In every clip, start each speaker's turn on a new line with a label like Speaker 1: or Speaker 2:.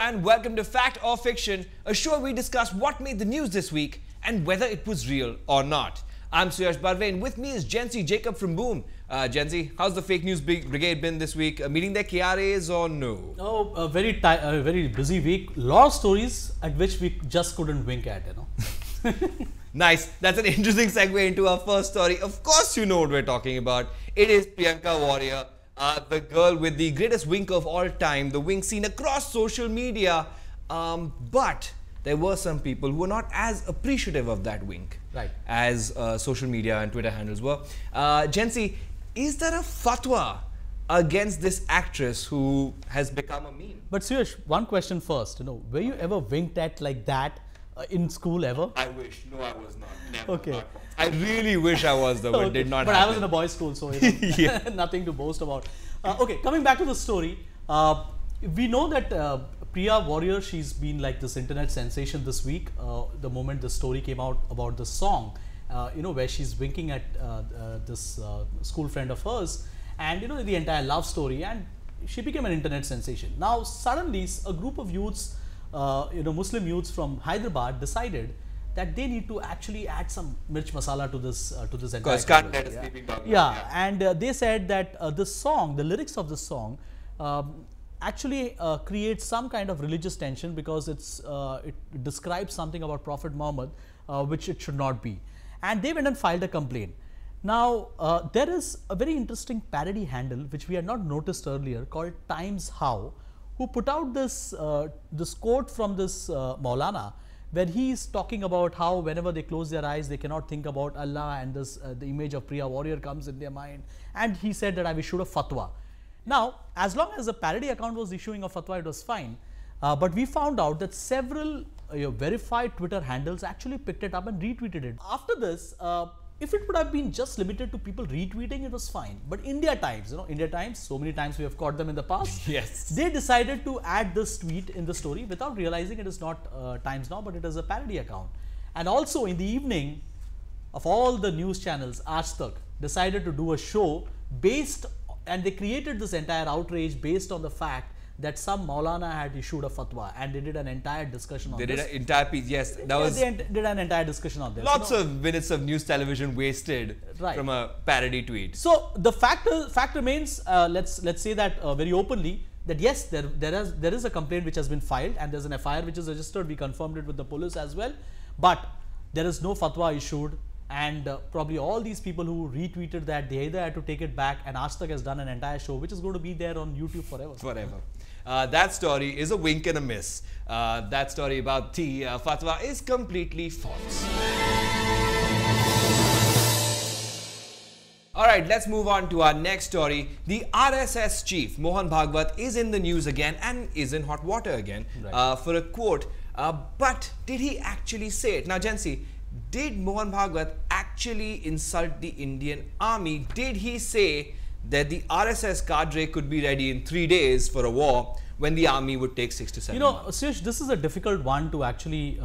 Speaker 1: and welcome to Fact or Fiction, a show where we discuss what made the news this week and whether it was real or not. I'm Varrier, and with me is Jency Jacob from Boom. Jency, how's the fake news brigade been this week? Meeting their KRAs or no?
Speaker 2: Oh, a very busy week. Lot of stories at which we just couldn't wink at,
Speaker 1: Nice. That's an interesting segue into our first story. Of course you know what we're talking about. It is Priyanka Varrier, the girl with the greatest wink of all time, the wink seen across social media. But there were some people who were not as appreciative of that wink as social media and Twitter handles were. Jency, is there a fatwa against this actress who has become a meme?
Speaker 2: But Suyash, one question first. Were you ever winked at like that in school ever?
Speaker 1: I wish. No, I was not. Never.
Speaker 2: Okay.
Speaker 1: Not. I really wish I was though, but it did not
Speaker 2: But
Speaker 1: happen.
Speaker 2: I was in a boys' school, so
Speaker 1: Yeah.
Speaker 2: nothing to boast about. Okay, coming back to the story. We know that Priya Varrier, she's been like this internet sensation this week. The moment the story came out about the song, where she's winking at this school friend of hers, and the entire love story, and she became an internet sensation. Now suddenly a group of youths, Muslim youths from Hyderabad decided that they need to actually add some mirch masala to this entire.
Speaker 1: Because can't let a sleeping dog.
Speaker 2: And they said that this song, the lyrics of this song, actually creates some kind of religious tension because it describes something about Prophet Muhammad, which it should not be. And they went and filed a complaint. Now, there is a very interesting parody handle which we had not noticed earlier called Times How, who put out this quote from this Maulana, where he is talking about how whenever they close their eyes, they cannot think about Allah, and this the image of Priya Varrier comes in their mind. And he said that I will issue a fatwa. Now, as long as a parody account was issuing a fatwa, it was fine. But we found out that several verified Twitter handles actually picked it up and retweeted it. After this, if it would have been just limited to people retweeting, it was fine. But India Times, India Times, so many times we have caught them in the past.
Speaker 1: Yes.
Speaker 2: They decided to add this tweet in the story without realizing it is not Times Now, but it is a parody account. And also in the evening, of all the news channels, Aaj Tak decided to do a show and they created this entire outrage based on the fact that some Maulana had issued a fatwa, and they did an entire discussion on this.
Speaker 1: They did an entire piece, yes.
Speaker 2: They did an entire discussion on this.
Speaker 1: Lots of minutes of news television wasted from a parody tweet.
Speaker 2: So the fact remains, let's say that very openly, that yes, there is a complaint which has been filed, and there's an FIR which is registered. We confirmed it with the police as well, but there is no fatwa issued. And probably all these people who retweeted that, they either had to take it back, and Aaj Tak has done an entire show which is going to be there on YouTube forever.
Speaker 1: That story is a wink and a miss. That story about the fatwa is completely false. Alright, let's move on to our next story. The RSS chief, Mohan Bhagwat, is in the news again and is in hot water again for a quote. But did he actually say it? Now, Jency, did Mohan Bhagwat actually insult the Indian army? Did he say that the RSS cadre could be ready in 3 days for a war when the army would take 6 to 7 months?
Speaker 2: Suyash, this is a difficult one to actually,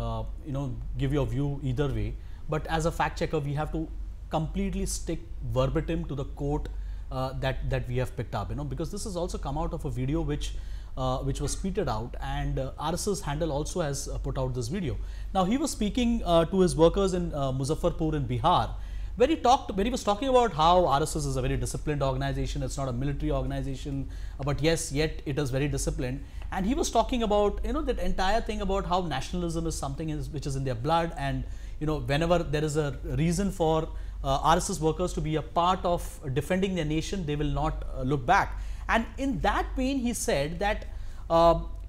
Speaker 2: give your view either way. But as a fact checker, we have to completely stick verbatim to the quote that we have picked up, because this has also come out of a video which was tweeted out, and RSS handle also has put out this video. Now, he was speaking to his workers in Muzaffarpur in Bihar, where he was talking about how RSS is a very disciplined organization. It's not a military organization, but yes, yet it is very disciplined. And he was talking about that entire thing about how nationalism is something which is in their blood, and whenever there is a reason for RSS workers to be a part of defending their nation, they will not look back. And in that vein, he said that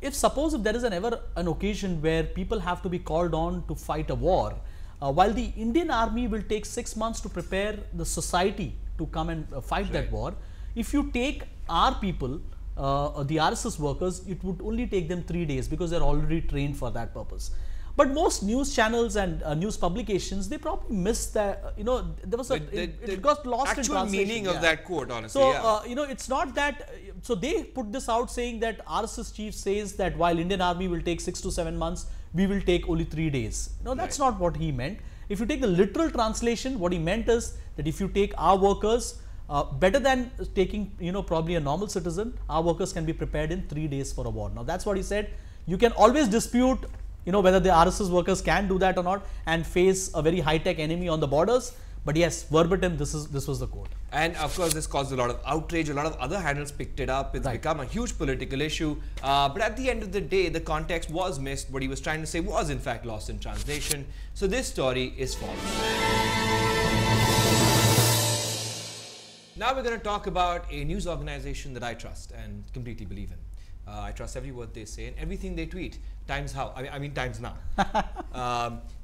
Speaker 2: if there is ever an occasion where people have to be called on to fight a war, while the Indian army will take 6 months to prepare the society to come and fight that war, if you take our people, the RSS workers, it would only take them 3 days because they're already trained for that purpose. But most news channels and news publications, they probably missed that, there was it got lost in translation.
Speaker 1: Actual meaning of that quote, honestly.
Speaker 2: So, it's not that, so they put this out saying that RSS chief says that while Indian army will take 6 to 7 months, we will take only 3 days. No, that's not what he meant. If you take the literal translation, what he meant is that if you take our workers, better than taking, probably a normal citizen, our workers can be prepared in 3 days for a war. Now, that's what he said. You can always dispute, whether the RSS workers can do that or not and face a very high-tech enemy on the borders. But yes, verbatim, this was the quote.
Speaker 1: And of course, this caused a lot of outrage. A lot of other handles picked it up. It's become a huge political issue. But at the end of the day, the context was missed. What he was trying to say was in fact lost in translation. So this story is false. Now we're going to talk about a news organization that I trust and completely believe in. I trust every word they say and everything they tweet. Times Now.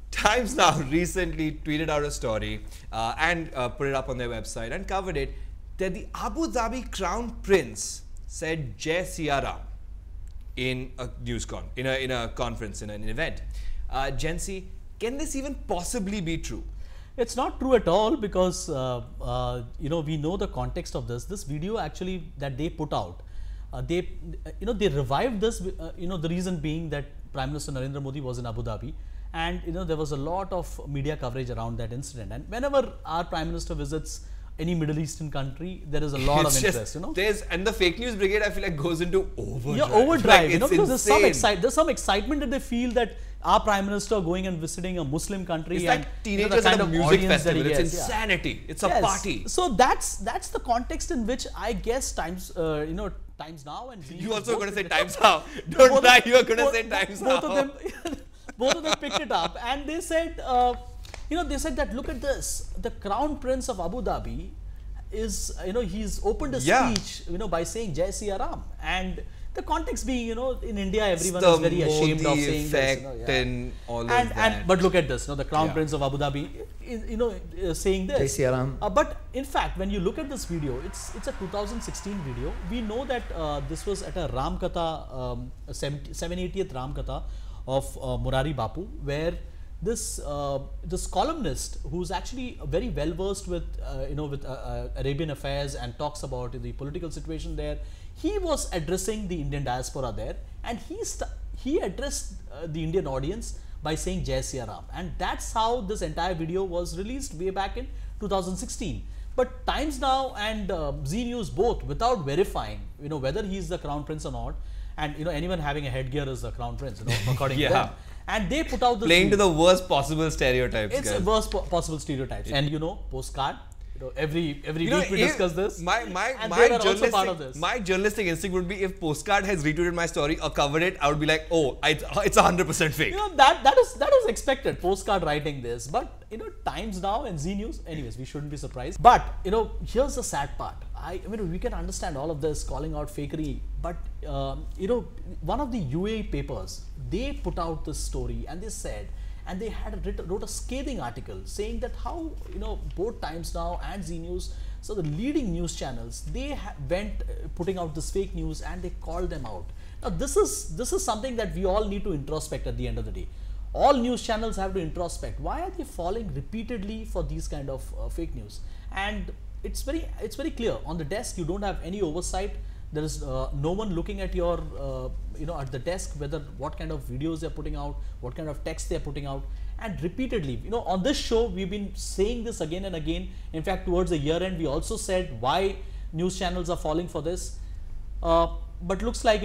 Speaker 1: Times Now recently tweeted out a story and put it up on their website and covered it that the Abu Dhabi Crown Prince said Jai Siya Ram in a in a conference, in an event. Jency, can this even possibly be true?
Speaker 2: It's not true at all because we know the context of this. This video actually that they put out, they revived this. The reason being that Prime Minister Narendra Modi was in Abu Dhabi, and there was a lot of media coverage around that incident. And whenever our Prime Minister visits any Middle Eastern country, there is a lot of interest.
Speaker 1: And the fake news brigade, I feel like, goes into overdrive.
Speaker 2: Yeah, overdrive. Because there's some excitement that they feel that our Prime Minister going and visiting a Muslim country.
Speaker 1: It's like teenagers at a music festival. It's insanity. It's a party.
Speaker 2: So that's the context in which I guess Times Now and
Speaker 1: you also going to say Times Now. Don't lie. You are going to say Times Now.
Speaker 2: Both of them picked it up and they said, they said that look at this. The Crown Prince of Abu Dhabi is, he's opened a speech, by saying Jai Siya Ram. And the context being, in India, everyone is very ashamed of saying this.
Speaker 1: And all of that.
Speaker 2: But look at this, the Crown Prince of Abu Dhabi, saying this.
Speaker 3: Jai Siya Ram.
Speaker 2: But in fact, when you look at this video, it's a 2016 video. We know that this was at a Ram Katha, 780th Ram Katha of Murari Bapu, where this columnist, who's actually very well versed with Arabian affairs and talks about the political situation there, he was addressing the Indian diaspora there, and he addressed the Indian audience by saying Jai Siya Ram, and that's how this entire video was released way back in 2016. But Times Now and Z News both, without verifying whether he's the Crown Prince or not, and anyone having a headgear is the Crown Prince, according to them. And they put out this
Speaker 1: playing to the worst possible stereotypes.
Speaker 2: It's the worst possible stereotypes. And postcard. Every week we discuss this. My
Speaker 1: journalistic instinct would be if Postcard has retweeted my story or covered it, I would be like, oh, it's 100% fake.
Speaker 2: That is expected. Postcard writing this, but Times Now and Z News. Anyways, we shouldn't be surprised. But here's the sad part. I mean, we can understand all of this, calling out fakery, but one of the UAE papers, they put out this story and they said, and they wrote a scathing article saying that how both Times Now and Z News, so the leading news channels, they went putting out this fake news and they called them out. Now this is something that we all need to introspect at the end of the day. All news channels have to introspect. Why are they falling repeatedly for these kind of fake news? And it's very clear. On the desk, you don't have any oversight. There is no one looking at your, at the desk, what kind of videos they're putting out, what kind of text they're putting out. And repeatedly, on this show, we've been saying this again and again. In fact, towards the year end, we also said why news channels are falling for this. But looks like,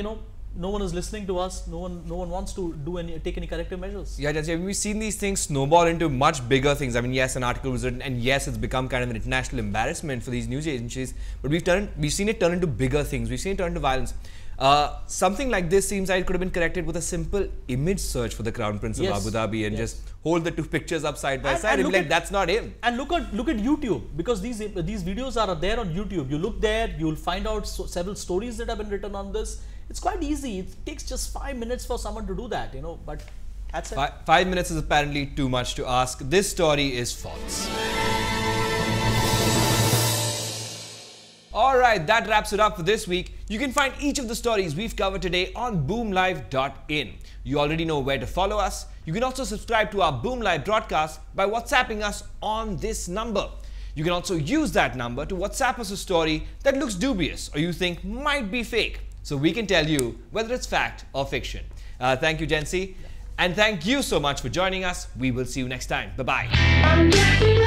Speaker 2: no one is listening to us. No one wants to take any corrective measures.
Speaker 1: Yeah, we've seen these things snowball into much bigger things. I mean, yes, an article was written, and yes, it's become kind of an international embarrassment for these news agencies. But we've seen it turn into bigger things. We've seen it turn into violence. Something like this seems like it could have been corrected with a simple image search for the Crown Prince of Abu Dhabi and just hold the two pictures up side by side and be like, that's not him.
Speaker 2: And look at YouTube, because these videos are there on YouTube. You look there, you'll find out several stories that have been written on this. It's quite easy. It takes just 5 minutes for someone to do that, but that's it.
Speaker 1: 5 minutes is apparently too much to ask. This story is false. Alright, that wraps it up for this week. You can find each of the stories we've covered today on boomlive.in. You already know where to follow us. You can also subscribe to our Boom Live broadcast by WhatsApping us on this number. You can also use that number to WhatsApp us a story that looks dubious or you think might be fake, so we can tell you whether it's fact or fiction. Thank you, Jency. And thank you so much for joining us. We will see you next time. Bye-bye.